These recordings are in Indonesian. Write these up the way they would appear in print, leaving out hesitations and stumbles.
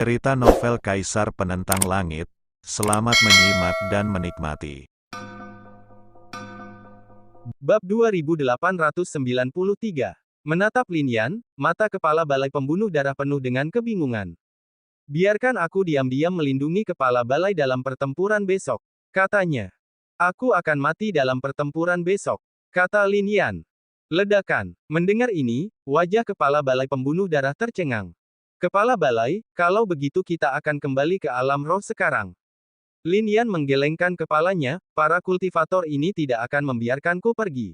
Cerita novel Kaisar Penentang Langit. Selamat menyimak dan menikmati. Bab 2893. Menatap Lin Yan, mata kepala balai pembunuh darah penuh dengan kebingungan. Biarkan aku diam-diam melindungi kepala balai dalam pertempuran besok, katanya. Aku akan mati dalam pertempuran besok, kata Lin Yan. Ledakan. Mendengar ini, wajah kepala balai pembunuh darah tercengang. Kepala balai, kalau begitu kita akan kembali ke alam roh sekarang. Lin Yan menggelengkan kepalanya, para kultivator ini tidak akan membiarkanku pergi.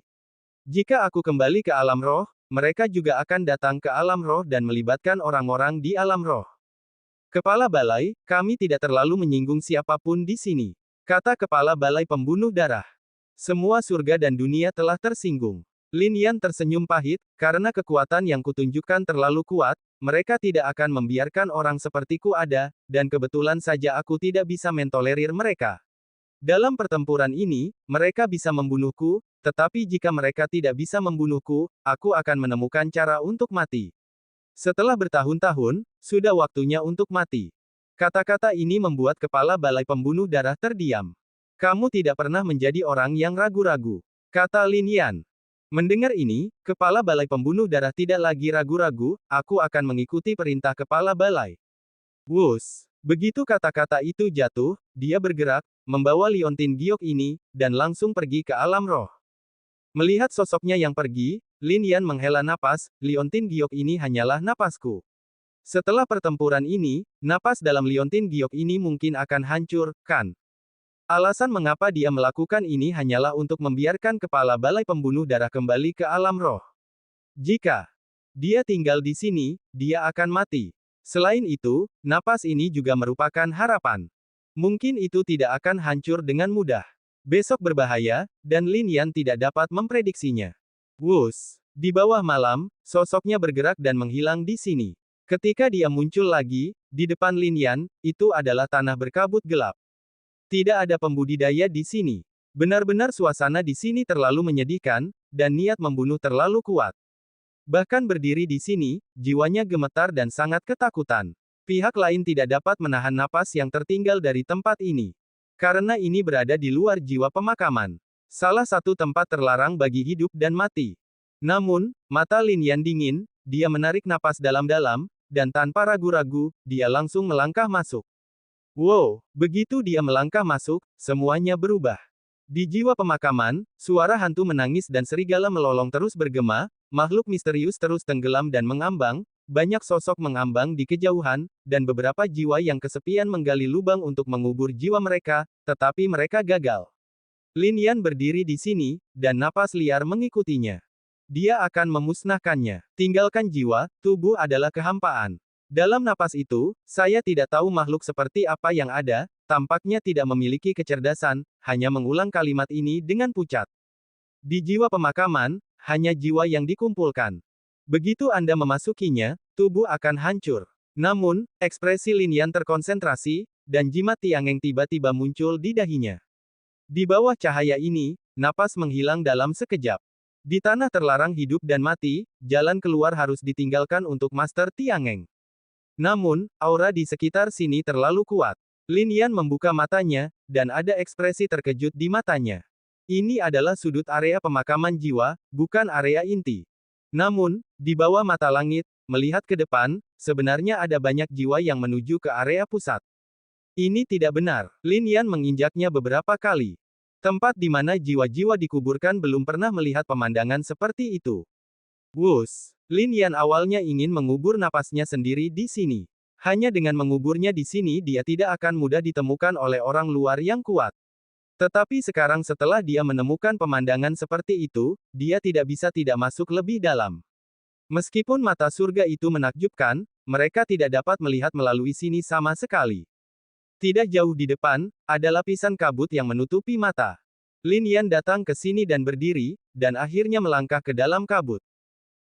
Jika aku kembali ke alam roh, mereka juga akan datang ke alam roh dan melibatkan orang-orang di alam roh. Kepala balai, kami tidak terlalu menyinggung siapapun di sini, kata kepala balai pembunuh darah. Semua surga dan dunia telah tersinggung. Lin Yan tersenyum pahit, karena kekuatan yang kutunjukkan terlalu kuat, mereka tidak akan membiarkan orang sepertiku ada, dan kebetulan saja aku tidak bisa mentolerir mereka. Dalam pertempuran ini, mereka bisa membunuhku, tetapi jika mereka tidak bisa membunuhku, aku akan menemukan cara untuk mati. Setelah bertahun-tahun, sudah waktunya untuk mati. Kata-kata ini membuat kepala balai pembunuh darah terdiam. Kamu tidak pernah menjadi orang yang ragu-ragu, kata Lin Yan. Mendengar ini, kepala balai pembunuh darah tidak lagi ragu-ragu, aku akan mengikuti perintah kepala balai. Wus! Begitu kata-kata itu jatuh, dia bergerak, membawa Liontin Giok ini, dan langsung pergi ke alam roh. Melihat sosoknya yang pergi, Lin Yan menghela napas, Liontin Giok ini hanyalah napasku. Setelah pertempuran ini, napas dalam Liontin Giok ini mungkin akan hancur, kan? Alasan mengapa dia melakukan ini hanyalah untuk membiarkan kepala balai pembunuh darah kembali ke alam roh. Jika dia tinggal di sini, dia akan mati. Selain itu, napas ini juga merupakan harapan. Mungkin itu tidak akan hancur dengan mudah. Besok berbahaya, dan Lin Yan tidak dapat memprediksinya. Wus! Di bawah malam, sosoknya bergerak dan menghilang di sini. Ketika dia muncul lagi, di depan Lin Yan, itu adalah tanah berkabut gelap. Tidak ada pembudidaya di sini. Benar-benar suasana di sini terlalu menyedihkan, dan niat membunuh terlalu kuat. Bahkan berdiri di sini, jiwanya gemetar dan sangat ketakutan. Pihak lain tidak dapat menahan napas yang tertinggal dari tempat ini. Karena ini berada di luar jiwa pemakaman. Salah satu tempat terlarang bagi hidup dan mati. Namun, mata Lin Yan dingin, dia menarik napas dalam-dalam, dan tanpa ragu-ragu, dia langsung melangkah masuk. Wow, begitu dia melangkah masuk, semuanya berubah. Di jiwa pemakaman, suara hantu menangis dan serigala melolong terus bergema, makhluk misterius terus tenggelam dan mengambang, banyak sosok mengambang di kejauhan, dan beberapa jiwa yang kesepian menggali lubang untuk mengubur jiwa mereka, tetapi mereka gagal. Lin Yan berdiri di sini, dan napas liar mengikutinya. Dia akan memusnahkannya. Tinggalkan jiwa, tubuh adalah kehampaan. Dalam napas itu, saya tidak tahu makhluk seperti apa yang ada, tampaknya tidak memiliki kecerdasan, hanya mengulang kalimat ini dengan pucat. Di jiwa pemakaman, hanya jiwa yang dikumpulkan. Begitu Anda memasukinya, tubuh akan hancur. Namun, ekspresi Lin Yan terkonsentrasi, dan jimat Tiangeng tiba-tiba muncul di dahinya. Di bawah cahaya ini, napas menghilang dalam sekejap. Di tanah terlarang hidup dan mati, jalan keluar harus ditinggalkan untuk Master Tiangeng. Namun, aura di sekitar sini terlalu kuat. Lin Yan membuka matanya, dan ada ekspresi terkejut di matanya. Ini adalah sudut area pemakaman jiwa, bukan area inti. Namun, di bawah mata langit, melihat ke depan, sebenarnya ada banyak jiwa yang menuju ke area pusat. Ini tidak benar. Lin Yan menginjaknya beberapa kali. Tempat di mana jiwa-jiwa dikuburkan belum pernah melihat pemandangan seperti itu. Wus! Lin Yan awalnya ingin mengubur napasnya sendiri di sini. Hanya dengan menguburnya di sini dia tidak akan mudah ditemukan oleh orang luar yang kuat. Tetapi sekarang setelah dia menemukan pemandangan seperti itu, dia tidak bisa tidak masuk lebih dalam. Meskipun mata surga itu menakjubkan, mereka tidak dapat melihat melalui sini sama sekali. Tidak jauh di depan, ada lapisan kabut yang menutupi mata. Lin Yan datang ke sini dan berdiri, dan akhirnya melangkah ke dalam kabut.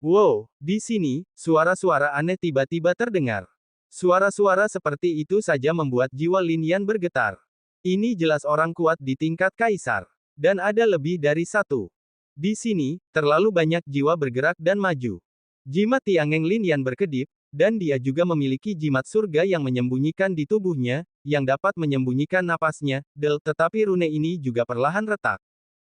Wow, di sini, suara-suara aneh tiba-tiba terdengar. Suara-suara seperti itu saja membuat jiwa Lin Yan bergetar. Ini jelas orang kuat di tingkat kaisar. Dan ada lebih dari satu. Di sini, terlalu banyak jiwa bergerak dan maju. Jimat Tiangeng Lin Yan berkedip, Dan dia juga memiliki jimat surga yang menyembunyikan di tubuhnya, yang dapat menyembunyikan napasnya, tetapi rune ini juga perlahan retak.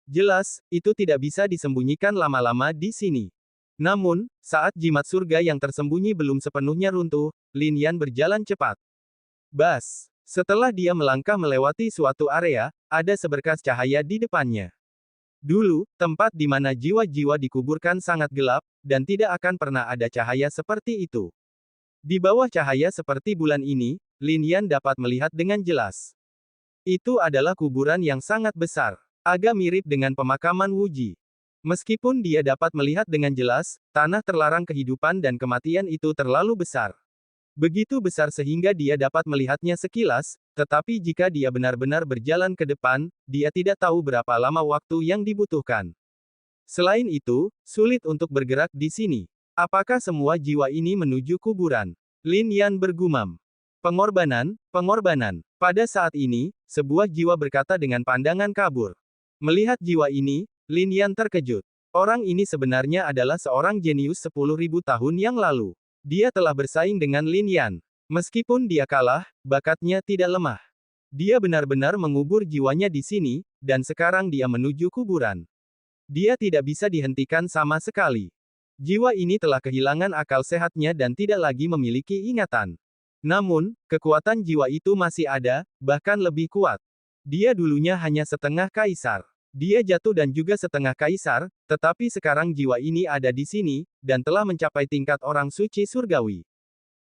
Jelas, itu tidak bisa disembunyikan lama-lama di sini. Namun, saat jimat surga yang tersembunyi belum sepenuhnya runtuh, Lin Yan berjalan cepat. Bas! Setelah dia melangkah melewati suatu area, ada seberkas cahaya di depannya. Dulu, tempat di mana jiwa-jiwa dikuburkan sangat gelap, dan tidak akan pernah ada cahaya seperti itu. Di bawah cahaya seperti bulan ini, Lin Yan dapat melihat dengan jelas. Itu adalah kuburan yang sangat besar. Agak mirip dengan pemakaman Wuji. Meskipun dia dapat melihat dengan jelas, tanah terlarang kehidupan dan kematian itu terlalu besar. Begitu besar sehingga dia dapat melihatnya sekilas, tetapi jika dia benar-benar berjalan ke depan, dia tidak tahu berapa lama waktu yang dibutuhkan. Selain itu, sulit untuk bergerak di sini. Apakah semua jiwa ini menuju kuburan? Lin Yan bergumam. Pengorbanan, pengorbanan. Pada saat ini, sebuah jiwa berkata dengan pandangan kabur. Melihat jiwa ini, Lin Yan terkejut. Orang ini sebenarnya adalah seorang jenius 10.000 tahun yang lalu. Dia telah bersaing dengan Lin Yan. Meskipun dia kalah, bakatnya tidak lemah. Dia benar-benar mengubur jiwanya di sini, dan sekarang dia menuju kuburan. Dia tidak bisa dihentikan sama sekali. Jiwa ini telah kehilangan akal sehatnya dan tidak lagi memiliki ingatan. Namun, kekuatan jiwa itu masih ada, bahkan lebih kuat. Dia dulunya hanya setengah kaisar. Dia jatuh dan juga setengah kaisar, tetapi sekarang jiwa ini ada di sini, dan telah mencapai tingkat orang suci surgawi.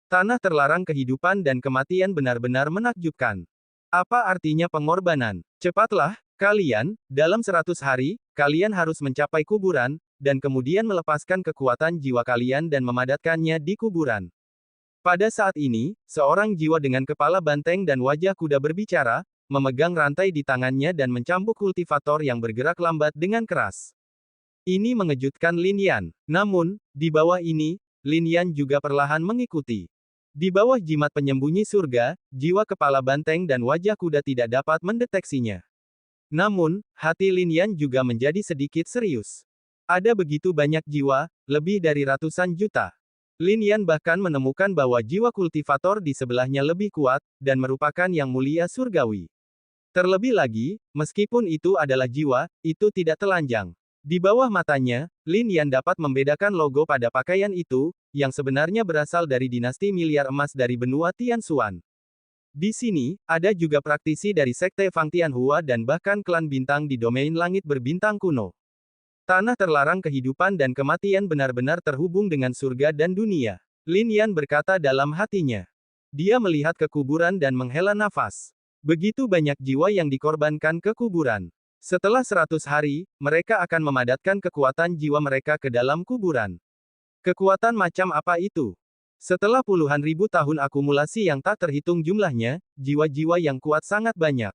Tanah terlarang kehidupan dan kematian benar-benar menakjubkan. Apa artinya pengorbanan? Cepatlah, kalian, dalam 100 hari, kalian harus mencapai kuburan, dan kemudian melepaskan kekuatan jiwa kalian dan memadatkannya di kuburan. Pada saat ini, seorang jiwa dengan kepala banteng dan wajah kuda berbicara, memegang rantai di tangannya dan mencambuk kultivator yang bergerak lambat dengan keras. Ini mengejutkan Lin Yan. Namun, di bawah ini, Lin Yan juga perlahan mengikuti. Di bawah jimat penyembunyi surga, jiwa kepala banteng dan wajah kuda tidak dapat mendeteksinya. Namun, hati Lin Yan juga menjadi sedikit serius. Ada begitu banyak jiwa, lebih dari ratusan juta. Lin Yan bahkan menemukan bahwa jiwa kultivator di sebelahnya lebih kuat, dan merupakan yang mulia surgawi. Terlebih lagi, meskipun itu adalah jiwa, itu tidak telanjang. Di bawah matanya, Lin Yan dapat membedakan logo pada pakaian itu, yang sebenarnya berasal dari dinasti miliar emas dari benua Tianxuan. Di sini, ada juga praktisi dari sekte Fang Tianhua dan bahkan klan bintang di domain langit berbintang kuno. Tanah terlarang kehidupan dan kematian benar-benar terhubung dengan surga dan dunia. Lin Yan berkata dalam hatinya. Dia melihat ke kuburan dan menghela nafas. Begitu banyak jiwa yang dikorbankan ke kuburan. Setelah 100 hari, mereka akan memadatkan kekuatan jiwa mereka ke dalam kuburan. Kekuatan macam apa itu? Setelah puluhan ribu tahun akumulasi yang tak terhitung jumlahnya, jiwa-jiwa yang kuat sangat banyak.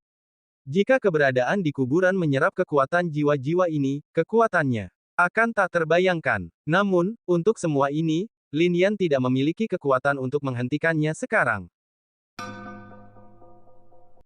Jika keberadaan di kuburan menyerap kekuatan jiwa-jiwa ini, kekuatannya akan tak terbayangkan. Namun, untuk semua ini, Lin Yan tidak memiliki kekuatan untuk menghentikannya sekarang.